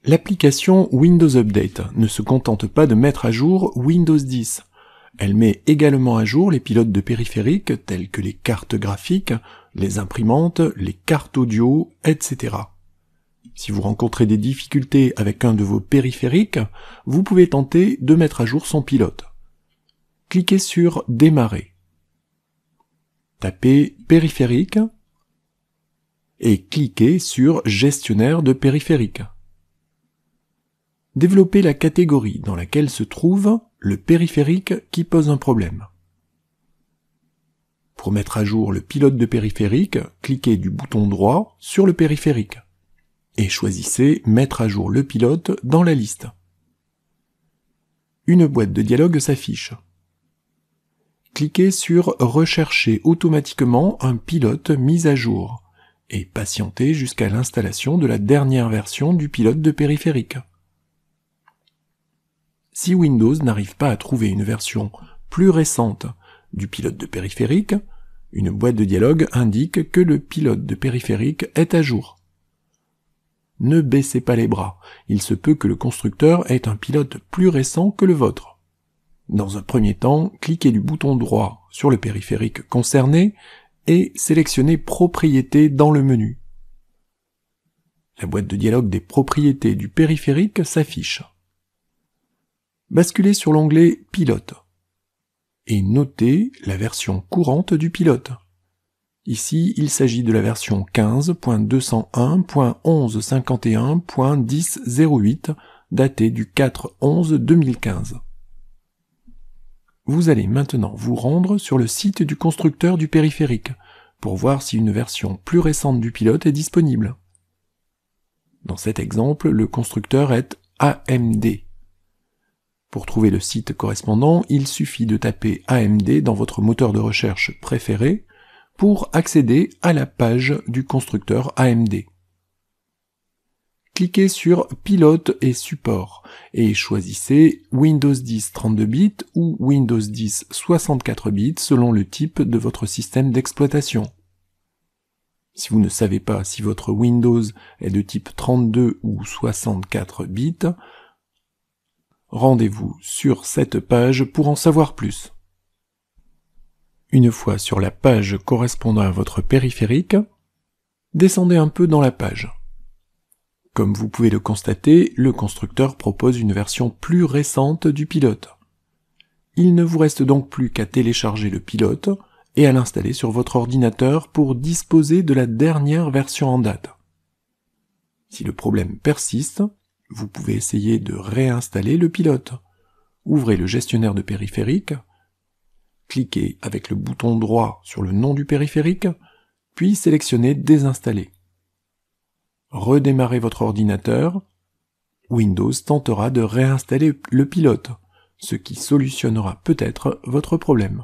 L'application Windows Update ne se contente pas de mettre à jour Windows 10. Elle met également à jour les pilotes de périphériques tels que les cartes graphiques, les imprimantes, les cartes audio, etc. Si vous rencontrez des difficultés avec un de vos périphériques, vous pouvez tenter de mettre à jour son pilote. Cliquez sur Démarrer. Tapez Périphérique et cliquez sur Gestionnaire de périphériques. Développez la catégorie dans laquelle se trouve le périphérique qui pose un problème. Pour mettre à jour le pilote de périphérique, cliquez du bouton droit sur le périphérique et choisissez Mettre à jour le pilote dans la liste. Une boîte de dialogue s'affiche. Cliquez sur Rechercher automatiquement un pilote mis à jour et patientez jusqu'à l'installation de la dernière version du pilote de périphérique. Si Windows n'arrive pas à trouver une version plus récente du pilote de périphérique, une boîte de dialogue indique que le pilote de périphérique est à jour. Ne baissez pas les bras, il se peut que le constructeur ait un pilote plus récent que le vôtre. Dans un premier temps, cliquez du bouton droit sur le périphérique concerné et sélectionnez Propriétés dans le menu. La boîte de dialogue des propriétés du périphérique s'affiche. Basculez sur l'onglet Pilote et notez la version courante du pilote. Ici, il s'agit de la version 15.201.1151.10.08 datée du 4/11/2015. Vous allez maintenant vous rendre sur le site du constructeur du périphérique pour voir si une version plus récente du pilote est disponible. Dans cet exemple, le constructeur est AMD. Pour trouver le site correspondant, il suffit de taper AMD dans votre moteur de recherche préféré pour accéder à la page du constructeur AMD. Cliquez sur Pilote et support et choisissez Windows 10 32 bits ou Windows 10 64 bits selon le type de votre système d'exploitation. Si vous ne savez pas si votre Windows est de type 32 ou 64 bits, rendez-vous sur cette page pour en savoir plus. Une fois sur la page correspondant à votre périphérique, descendez un peu dans la page. Comme vous pouvez le constater, le constructeur propose une version plus récente du pilote. Il ne vous reste donc plus qu'à télécharger le pilote et à l'installer sur votre ordinateur pour disposer de la dernière version en date. Si le problème persiste, vous pouvez essayer de réinstaller le pilote. Ouvrez le gestionnaire de périphérique, cliquez avec le bouton droit sur le nom du périphérique, puis sélectionnez Désinstaller. Redémarrez votre ordinateur. Windows tentera de réinstaller le pilote, ce qui solutionnera peut-être votre problème.